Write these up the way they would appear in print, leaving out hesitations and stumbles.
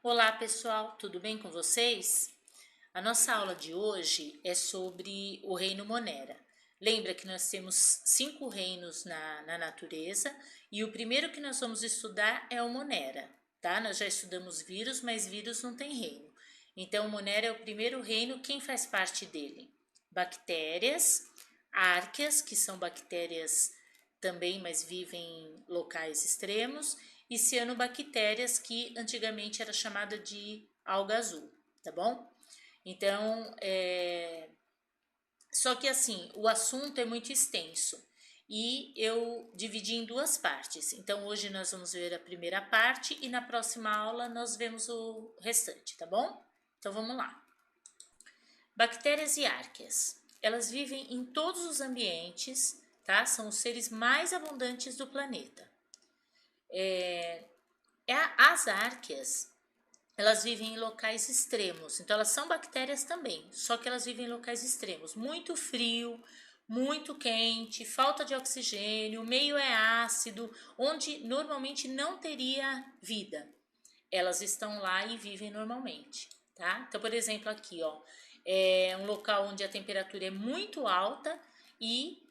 Olá pessoal, tudo bem com vocês? A nossa aula de hoje é sobre o reino Monera. Lembra que nós temos 5 reinos na natureza e o primeiro que nós vamos estudar é o Monera, tá? Nós já estudamos vírus, mas vírus não tem reino. Então, o Monera é o primeiro reino. Quem faz parte dele? Bactérias, árqueas, que são bactérias também, mas vivem em locais extremos, e cianobactérias, que antigamente era chamada de alga azul, tá bom? Então, só que assim, o assunto é muito extenso e eu dividi em duas partes. Então, hoje nós vamos ver a primeira parte e na próxima aula nós vemos o restante, tá bom? Então, vamos lá. Bactérias e árqueas. Elas vivem em todos os ambientes, tá? São os seres mais abundantes do planeta. As árqueas, elas vivem em locais extremos, então elas são bactérias também, só que elas vivem em locais extremos, muito frio, muito quente, falta de oxigênio, o meio é ácido, onde normalmente não teria vida. Elas estão lá e vivem normalmente, tá? Então, por exemplo, aqui, ó, é um local onde a temperatura é muito alta e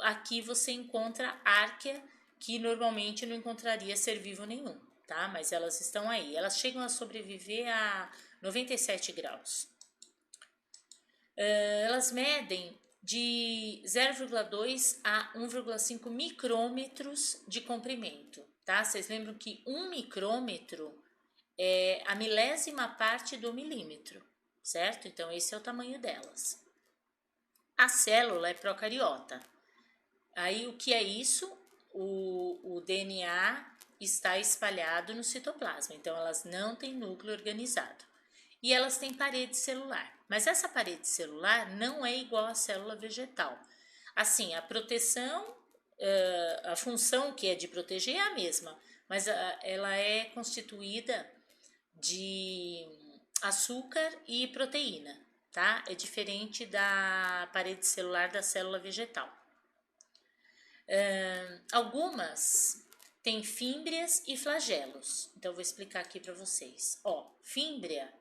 aqui você encontra árquea, que normalmente não encontraria ser vivo nenhum, tá? Mas elas estão aí. Elas chegam a sobreviver a 97 graus. Elas medem de 0,2 a 1,5 micrômetros de comprimento, tá? Vocês lembram que 1 micrômetro é a milésima parte do milímetro, certo? Então, esse é o tamanho delas. A célula é procariota. Aí, o que é isso? O DNA está espalhado no citoplasma, então elas não têm núcleo organizado. E elas têm parede celular, mas essa parede celular não é igual à célula vegetal. Assim, a proteção, a função que é de proteger é a mesma, mas ela é constituída de açúcar e proteína, tá? É diferente da parede celular da célula vegetal. Algumas têm fímbrias e flagelos. Então, eu vou explicar aqui para vocês. Ó, fímbria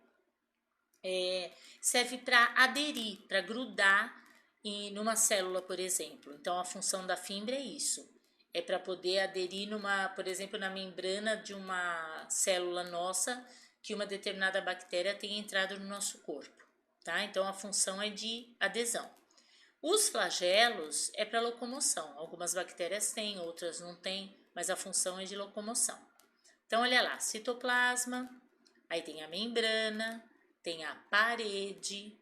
serve para aderir, para grudar numa célula, por exemplo. Então, a função da fímbria é isso. É para poder aderir por exemplo, na membrana de uma célula nossa que uma determinada bactéria tenha entrado no nosso corpo, tá? Então, a função é de adesão. Os flagelos é para locomoção. Algumas bactérias têm, outras não têm, mas a função é de locomoção. Então, olha lá, citoplasma, aí tem a membrana, tem a parede,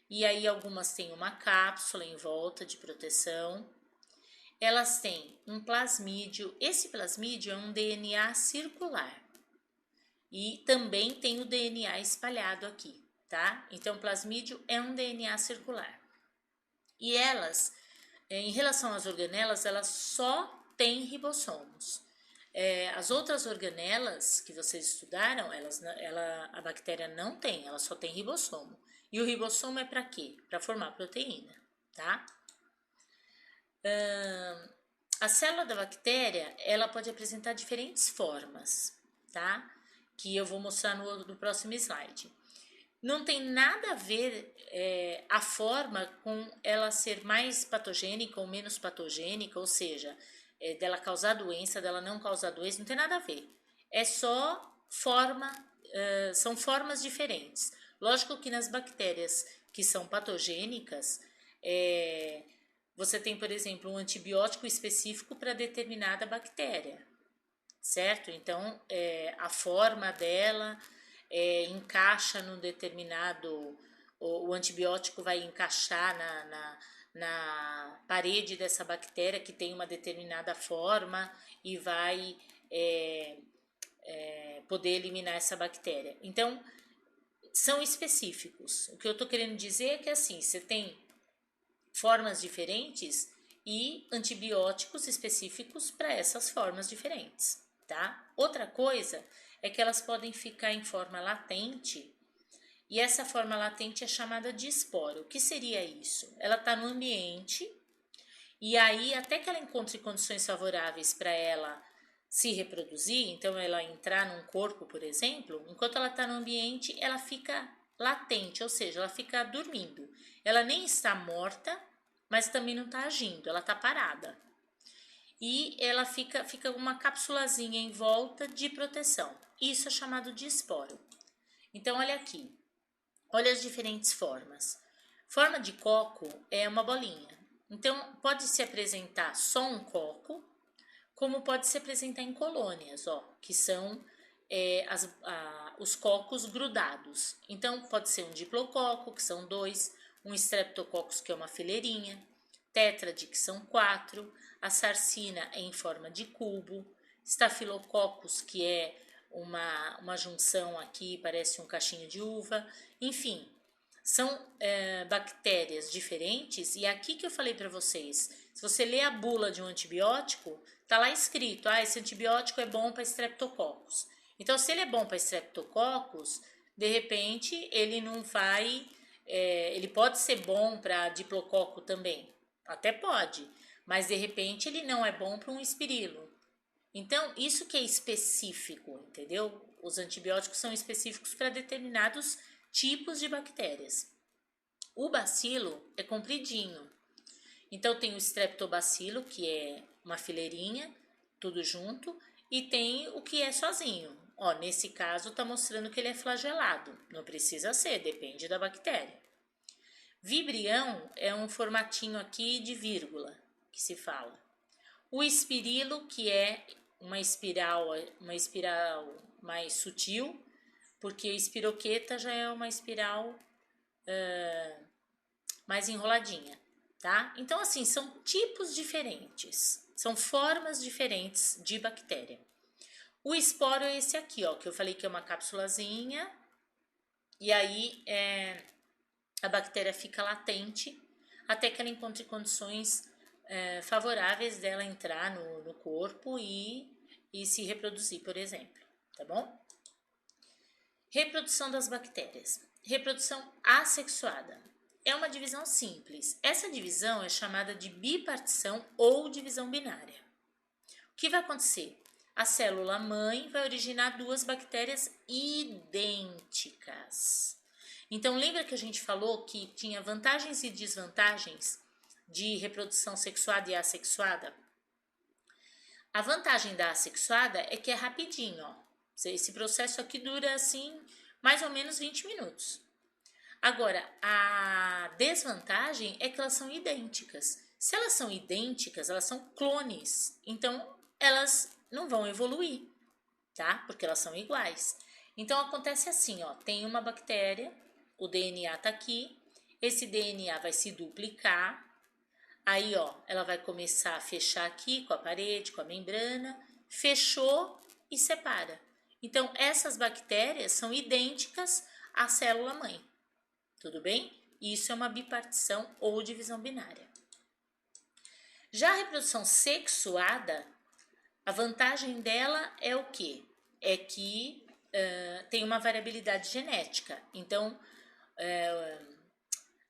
e aí algumas têm uma cápsula em volta de proteção. Elas têm um plasmídio. Esse plasmídio é um DNA circular. E também tem o DNA espalhado aqui, tá? Então, o plasmídio é um DNA circular. E elas, em relação às organelas, elas só têm ribossomos. As outras organelas que vocês estudaram, a bactéria não tem, ela só tem ribossomo. E o ribossomo é para quê? Para formar proteína, tá? A célula da bactéria, ela pode apresentar diferentes formas, tá? Que eu vou mostrar no próximo slide. Não tem nada a ver a forma com ela ser mais patogênica ou menos patogênica, ou seja, dela causar doença, dela não causar doença, não tem nada a ver. É só forma, são formas diferentes. Lógico que nas bactérias que são patogênicas, você tem, por exemplo, um antibiótico específico para determinada bactéria, certo? Então, a forma dela encaixa num determinado. O antibiótico vai encaixar na parede dessa bactéria que tem uma determinada forma e vai poder eliminar essa bactéria. Então, são específicos. O que eu estou querendo dizer é que assim, você tem formas diferentes e antibióticos específicos para essas formas diferentes, tá? Outra coisa é que elas podem ficar em forma latente, e essa forma latente é chamada de esporo. O que seria isso? Ela está no ambiente, e aí até que ela encontre condições favoráveis para ela se reproduzir, então ela entrar num corpo, por exemplo, enquanto ela está no ambiente, ela fica latente, ou seja, ela fica dormindo. Ela nem está morta, mas também não está agindo, ela está parada. E ela fica uma capsulazinha em volta de proteção. Isso é chamado de esporo. Então, olha aqui, olha as diferentes formas. Forma de coco é uma bolinha. Então, pode se apresentar só um coco, como pode se apresentar em colônias, ó, que são os cocos grudados. Então, pode ser um diplococo, que são 2, um streptococcus, que é uma fileirinha, tétrade, que são 4, a sarcina é em forma de cubo, staphylococcus, que é uma junção aqui, parece um cachinho de uva, enfim, são bactérias diferentes. E aqui que eu falei para vocês, se você ler a bula de um antibiótico, tá lá escrito, esse antibiótico é bom para streptococcus. Então, se ele é bom para streptococcus, de repente ele não vai, ele pode ser bom para diplococo também, até pode, mas de repente ele não é bom para um espirilo. Então, isso que é específico, entendeu? Os antibióticos são específicos para determinados tipos de bactérias. O bacilo é compridinho. Então, tem o streptobacilo, que é uma fileirinha, tudo junto, e tem o que é sozinho. Ó, nesse caso, está mostrando que ele é flagelado. Não precisa ser, depende da bactéria. Vibrião é um formatinho aqui de vírgula, que se fala. O espirilo, que é uma espiral mais sutil, porque a espiroqueta já é uma espiral mais enroladinha, tá? Então, assim, são tipos diferentes, são formas diferentes de bactéria. O esporo é esse aqui, ó, que eu falei que é uma cápsulazinha, e aí a bactéria fica latente até que ela encontre condições favoráveis dela entrar no corpo e se reproduzir, por exemplo, tá bom? Reprodução das bactérias. Reprodução assexuada. É uma divisão simples. Essa divisão é chamada de bipartição ou divisão binária. O que vai acontecer? A célula mãe vai originar 2 bactérias idênticas. Então, lembra que a gente falou que tinha vantagens e desvantagens de reprodução sexuada e assexuada? A vantagem da assexuada é que é rapidinho, ó. Esse processo aqui dura assim mais ou menos 20 minutos. Agora, a desvantagem é que elas são idênticas. Se elas são idênticas, elas são clones. Então, elas não vão evoluir, tá? Porque elas são iguais. Então, acontece assim, ó. Tem uma bactéria, o DNA tá aqui. Esse DNA vai se duplicar. Aí, ó, ela vai começar a fechar aqui com a parede, com a membrana. Fechou e separa. Então, essas bactérias são idênticas à célula mãe. Tudo bem? Isso é uma bipartição ou divisão binária. Já a reprodução sexuada, a vantagem dela é o quê? É que tem uma variabilidade genética. Então,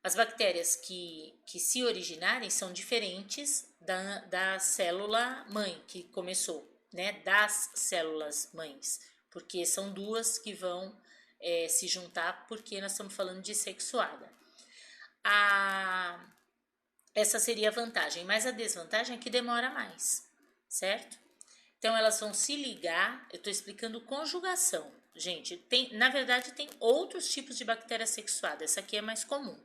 as bactérias que se originarem são diferentes da célula mãe que começou, né? Das células mães, porque são 2 que vão se juntar, porque nós estamos falando de sexuada. Essa seria a vantagem, mas a desvantagem é que demora mais, certo? Então, elas vão se ligar, eu estou explicando conjugação. Gente, na verdade, tem outros tipos de bactéria sexuada, essa aqui é mais comum.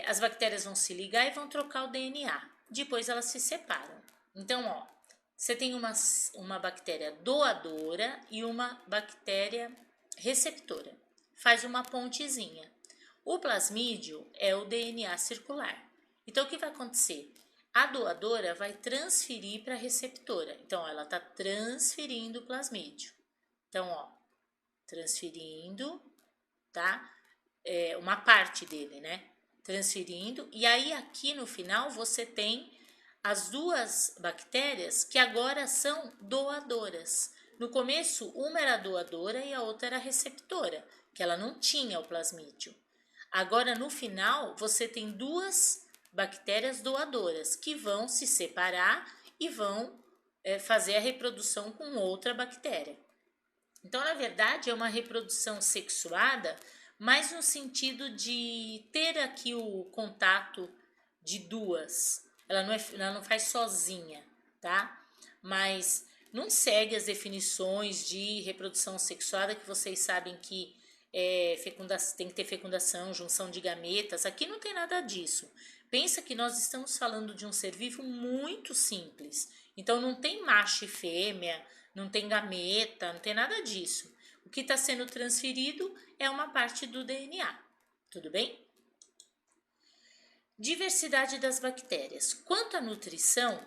As bactérias vão se ligar e vão trocar o DNA, depois elas se separam. Então, ó, você tem uma bactéria doadora e uma bactéria receptora. Faz uma pontezinha. O plasmídio é o DNA circular. Então, o que vai acontecer? A doadora vai transferir para a receptora. Então, ó, ela está transferindo o plasmídio. Então, ó, transferindo, tá? Uma parte dele, né? Transferindo. E aí, aqui no final, você tem as 2 bactérias que agora são doadoras. No começo, uma era doadora e a outra era receptora, que ela não tinha o plasmídio. Agora, no final, você tem 2 bactérias doadoras que vão se separar e vão fazer a reprodução com outra bactéria. Então, na verdade, é uma reprodução sexuada, mas no sentido de ter aqui o contato de duas. Ela não faz sozinha, tá? Mas não segue as definições de reprodução sexuada que vocês sabem que tem que ter fecundação, junção de gametas. Aqui não tem nada disso. Pensa que nós estamos falando de um ser vivo muito simples. Então não tem macho e fêmea, não tem gameta, não tem nada disso. O que está sendo transferido é uma parte do DNA. Tudo bem? Diversidade das bactérias. Quanto à nutrição,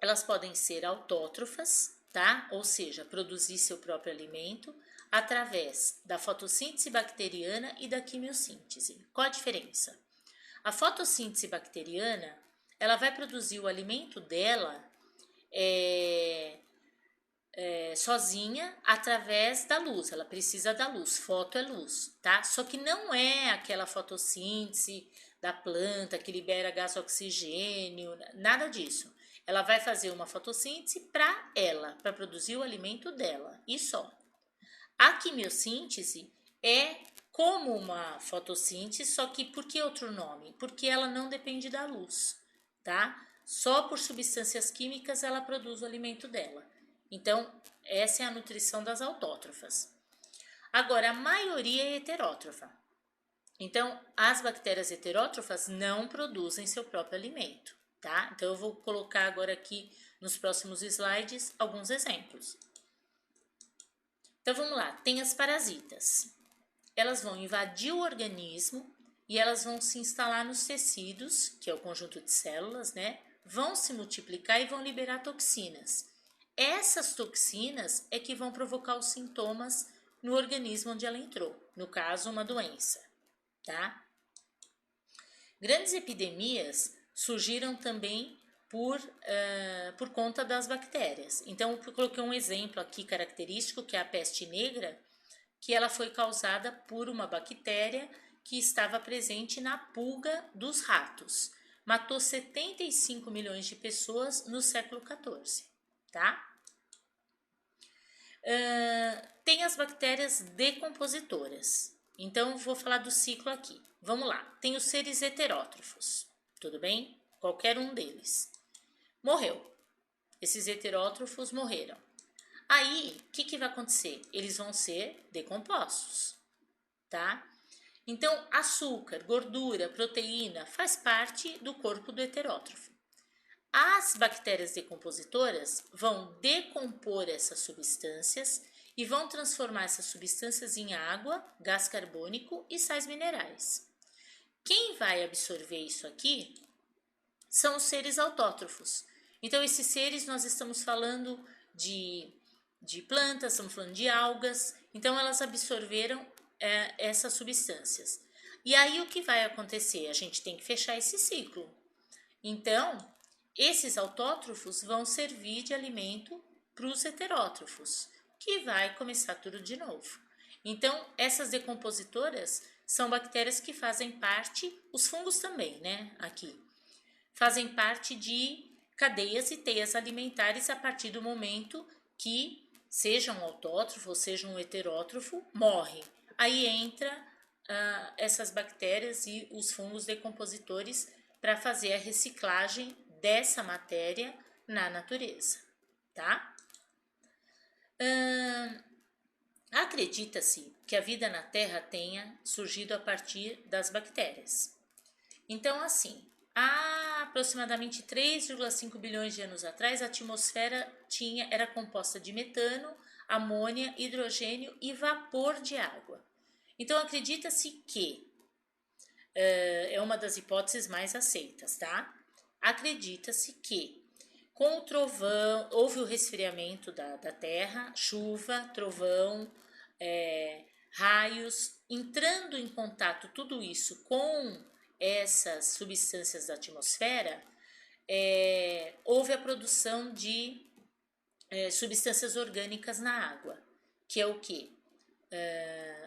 elas podem ser autótrofas, tá? Ou seja, produzir seu próprio alimento através da fotossíntese bacteriana e da quimiossíntese. Qual a diferença? A fotossíntese bacteriana, ela vai produzir o alimento dela sozinha através da luz. Ela precisa da luz, foto é luz, tá? Só que não é aquela fotossíntese da planta que libera gás oxigênio, nada disso. Ela vai fazer uma fotossíntese para ela, para produzir o alimento dela, e só. A quimiossíntese é como uma fotossíntese, só que por que outro nome? Porque ela não depende da luz, tá? Só por substâncias químicas ela produz o alimento dela. Então, essa é a nutrição das autótrofas. Agora, a maioria é heterótrofa. Então, as bactérias heterótrofas não produzem seu próprio alimento, tá? Então, eu vou colocar agora aqui nos próximos slides alguns exemplos. Então, vamos lá. Tem as parasitas. Elas vão invadir o organismo e elas vão se instalar nos tecidos, que é o conjunto de células, né? Vão se multiplicar e vão liberar toxinas. Essas toxinas é que vão provocar os sintomas no organismo onde ela entrou, no caso, uma doença, tá? Grandes epidemias surgiram também por conta das bactérias. Então, eu coloquei um exemplo aqui característico, que é a peste negra, que ela foi causada por uma bactéria que estava presente na pulga dos ratos. Matou 75 milhões de pessoas no século XIV, tá? Tem as bactérias decompositoras. Então, vou falar do ciclo aqui. Vamos lá. Tem os seres heterótrofos, tudo bem? Qualquer um deles. Morreu. Esses heterótrofos morreram. Aí, o que vai acontecer? Eles vão ser decompostos, tá? Então, açúcar, gordura, proteína faz parte do corpo do heterótrofo. As bactérias decompositoras vão decompor essas substâncias e vão transformar essas substâncias em água, gás carbônico e sais minerais. Quem vai absorver isso aqui são os seres autótrofos. Então, esses seres nós estamos falando de plantas, estamos falando de algas, então elas absorveram essas substâncias. E aí o que vai acontecer? A gente tem que fechar esse ciclo. Então, esses autótrofos vão servir de alimento para os heterótrofos, que vai começar tudo de novo. Então, essas decompositoras são bactérias que fazem parte, os fungos também, né? Aqui, fazem parte de cadeias e teias alimentares a partir do momento que seja um autótrofo ou seja um heterótrofo, morre. Aí entra essas bactérias e os fungos decompositores para fazer a reciclagem dessa matéria na natureza, tá? Acredita-se que a vida na Terra tenha surgido a partir das bactérias. Então, assim, há aproximadamente 3,5 bilhões de anos atrás, a atmosfera era composta de metano, amônia, hidrogênio e vapor de água. Então, acredita-se que, é uma das hipóteses mais aceitas, tá? Acredita-se que com o trovão, houve o resfriamento da Terra, chuva, trovão, raios, entrando em contato tudo isso com essas substâncias da atmosfera, houve a produção de substâncias orgânicas na água, que é o quê?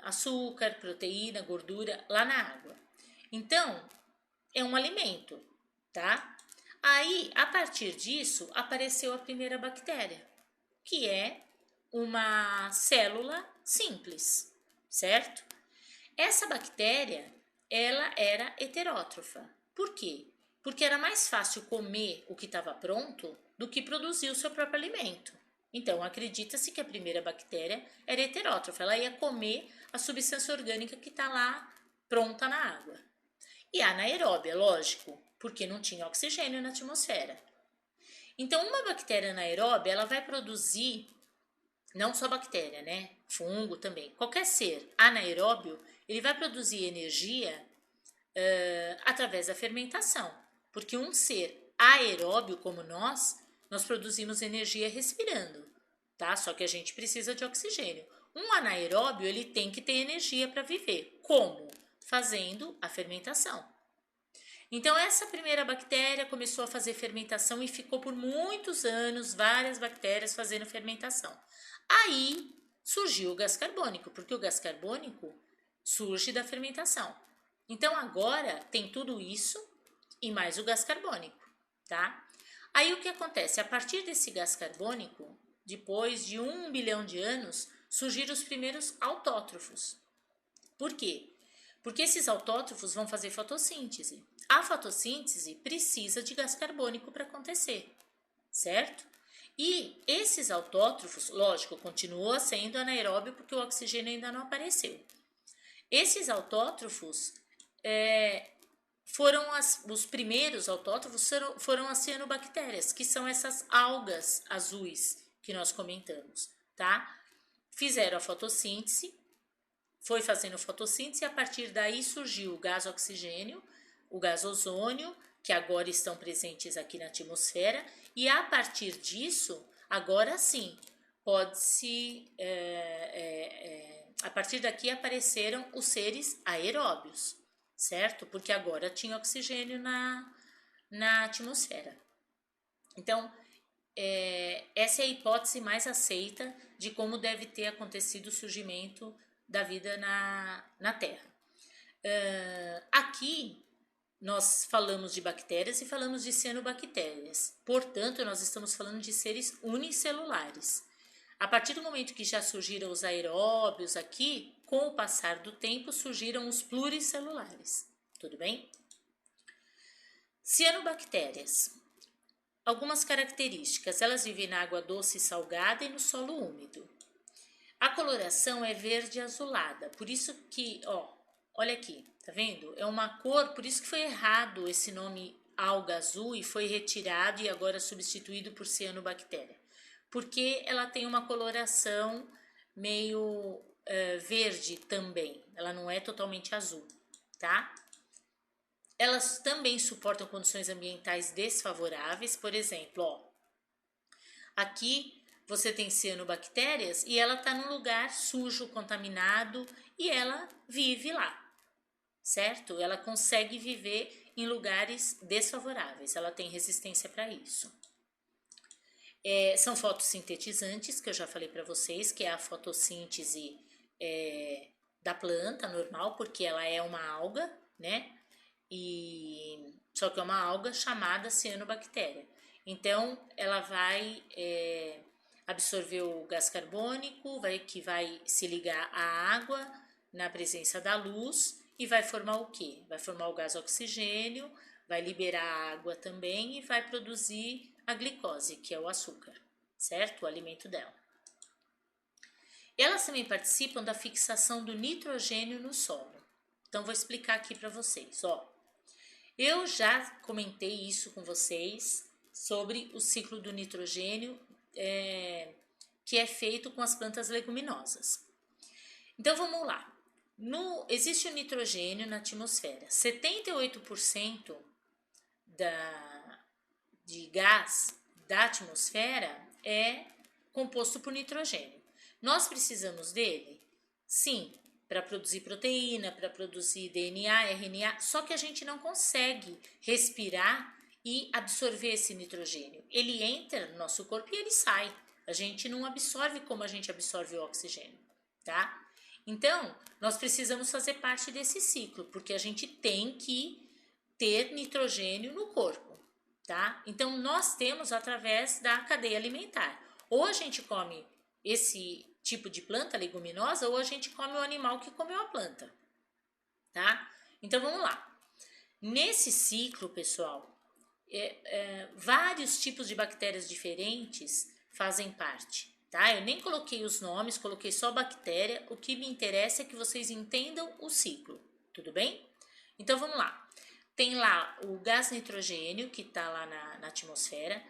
Açúcar, proteína, gordura lá na água. Então, é um alimento, tá? Aí, a partir disso, apareceu a primeira bactéria, que é uma célula simples, certo? Essa bactéria, ela era heterótrofa. Por quê? Porque era mais fácil comer o que estava pronto do que produzir o seu próprio alimento. Então, acredita-se que a primeira bactéria era heterótrofa, ela ia comer a substância orgânica que está lá pronta na água. E anaeróbia, lógico, porque não tinha oxigênio na atmosfera. Então, uma bactéria anaeróbia, ela vai produzir, não só bactéria, né? Fungo também. Qualquer ser anaeróbio, ele vai produzir energia através da fermentação. Porque um ser aeróbio como nós produzimos energia respirando, tá? Só que a gente precisa de oxigênio. Um anaeróbio, ele tem que ter energia para viver. Como? Fazendo a fermentação. Então, essa primeira bactéria começou a fazer fermentação e ficou por muitos anos várias bactérias fazendo fermentação. Aí surgiu o gás carbônico, porque o gás carbônico surge da fermentação. Então, agora tem tudo isso e mais o gás carbônico, tá? Aí o que acontece? A partir desse gás carbônico, depois de 1 bilhão de anos, surgiram os primeiros autótrofos. Por quê? Porque esses autótrofos vão fazer fotossíntese. A fotossíntese precisa de gás carbônico para acontecer, certo? E esses autótrofos, lógico, continua sendo anaeróbio porque o oxigênio ainda não apareceu. Esses autótrofos os primeiros autótrofos foram as cianobactérias, que são essas algas azuis que nós comentamos, tá? Fizeram a fotossíntese, foi fazendo fotossíntese e a partir daí surgiu o gás oxigênio, o gás ozônio, que agora estão presentes aqui na atmosfera, e a partir disso, agora sim, pode-se. A partir daqui apareceram os seres aeróbios, certo? Porque agora tinha oxigênio na atmosfera. Então, essa é a hipótese mais aceita de como deve ter acontecido o surgimento da vida na Terra. Aqui nós falamos de bactérias e falamos de cianobactérias, portanto, nós estamos falando de seres unicelulares. A partir do momento que já surgiram os aeróbios aqui, com o passar do tempo surgiram os pluricelulares. Tudo bem? Cianobactérias. Algumas características: elas vivem na água doce e salgada e no solo úmido. A coloração é verde azulada, por isso que, olha aqui, tá vendo? É uma cor, por isso que foi errado esse nome alga azul e foi retirado e agora substituído por cianobactéria. Porque ela tem uma coloração meio verde também, ela não é totalmente azul, tá? Elas também suportam condições ambientais desfavoráveis, por exemplo, aqui você tem cianobactérias e ela está num lugar sujo, contaminado e ela vive lá, certo? Ela consegue viver em lugares desfavoráveis, ela tem resistência para isso. São fotossintetizantes, que eu já falei para vocês, que é a fotossíntese da planta normal, porque ela é uma alga, né? Só que é uma alga chamada cianobactéria. Então, ela vai absorver o gás carbônico, que vai se ligar à água na presença da luz e vai formar o quê? Vai formar o gás oxigênio, vai liberar a água também e vai produzir a glicose, que é o açúcar, certo? O alimento dela. Elas também participam da fixação do nitrogênio no solo. Então, vou explicar aqui para vocês, Eu já comentei isso com vocês sobre o ciclo do nitrogênio que é feito com as plantas leguminosas. Então vamos lá. Existe o nitrogênio na atmosfera. 78% de gás da atmosfera é composto por nitrogênio. Nós precisamos dele? Sim, para produzir proteína, para produzir DNA, RNA, só que a gente não consegue respirar e absorver esse nitrogênio. Ele entra no nosso corpo e ele sai. A gente não absorve como a gente absorve o oxigênio, tá? Então, nós precisamos fazer parte desse ciclo, porque a gente tem que ter nitrogênio no corpo. tá? Então, nós temos através da cadeia alimentar. Ou a gente come esse tipo de planta leguminosa, ou a gente come o animal que comeu a planta, tá? Então, vamos lá. Nesse ciclo, pessoal, vários tipos de bactérias diferentes fazem parte, tá? Eu nem coloquei os nomes, coloquei só bactéria. O que me interessa é que vocês entendam o ciclo, tudo bem? Então, vamos lá. Tem lá o gás nitrogênio, que está lá na atmosfera.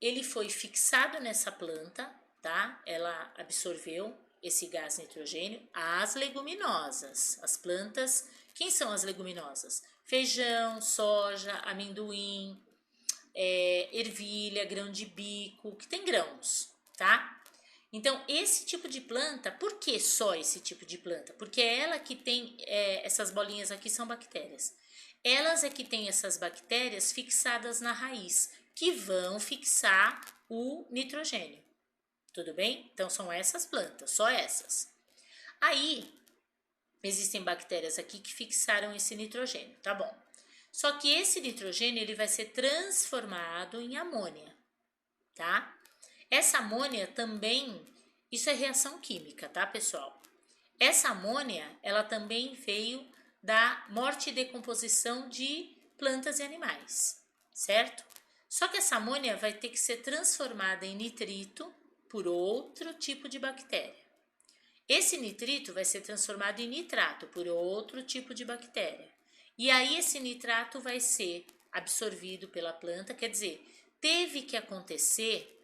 Ele foi fixado nessa planta, tá? Ela absorveu esse gás nitrogênio. As leguminosas, as plantas. Quem são as leguminosas? Feijão, soja, amendoim, ervilha, grão de bico, que tem grãos, tá? Então, esse tipo de planta, por que só esse tipo de planta? Porque é ela que tem, essas bolinhas aqui são bactérias. Elas é que têm essas bactérias fixadas na raiz, que vão fixar o nitrogênio. Tudo bem? Então, são essas plantas, só essas. Aí, existem bactérias aqui que fixaram esse nitrogênio, tá bom? Só que esse nitrogênio ele vai ser transformado em amônia, tá? Essa amônia também, isso é reação química, tá, pessoal? Essa amônia, ela também veio da morte e decomposição de plantas e animais, certo? Só que essa amônia vai ter que ser transformada em nitrito por outro tipo de bactéria. Esse nitrito vai ser transformado em nitrato por outro tipo de bactéria. E aí esse nitrato vai ser absorvido pela planta, quer dizer, teve que acontecer,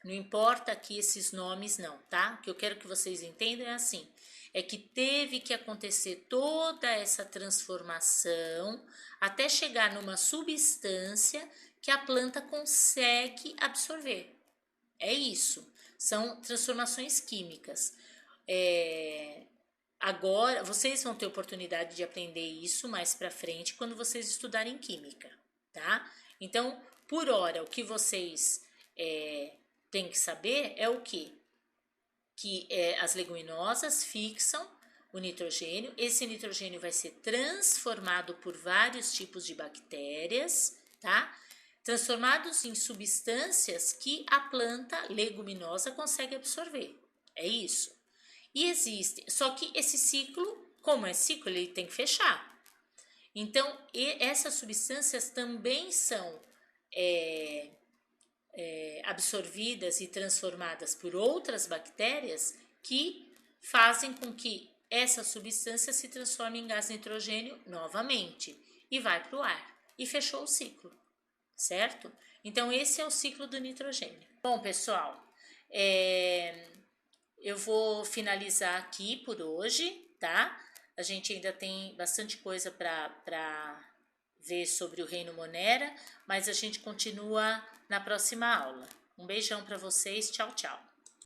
não importa aqui esses nomes não, tá? O que eu quero que vocês entendam é assim, é que teve que acontecer toda essa transformação até chegar numa substância que a planta consegue absorver. É isso, são transformações químicas. Agora, vocês vão ter oportunidade de aprender isso mais para frente quando vocês estudarem química, tá? Então, por hora, o que vocês têm que saber é o quê? Que as leguminosas fixam o nitrogênio. Esse nitrogênio vai ser transformado por vários tipos de bactérias, tá? Transformados em substâncias que a planta leguminosa consegue absorver. É isso. E existe, só que esse ciclo, como é ciclo, ele tem que fechar. Então, essas substâncias também são absorvidas e transformadas por outras bactérias que fazem com que essa substância se transforme em gás nitrogênio novamente e vai para o ar. E fechou o ciclo, certo? Então, esse é o ciclo do nitrogênio. Bom, pessoal, eu vou finalizar aqui por hoje, tá? A gente ainda tem bastante coisa para ver sobre o Reino Monera, mas a gente continua na próxima aula. Um beijão para vocês, tchau, tchau.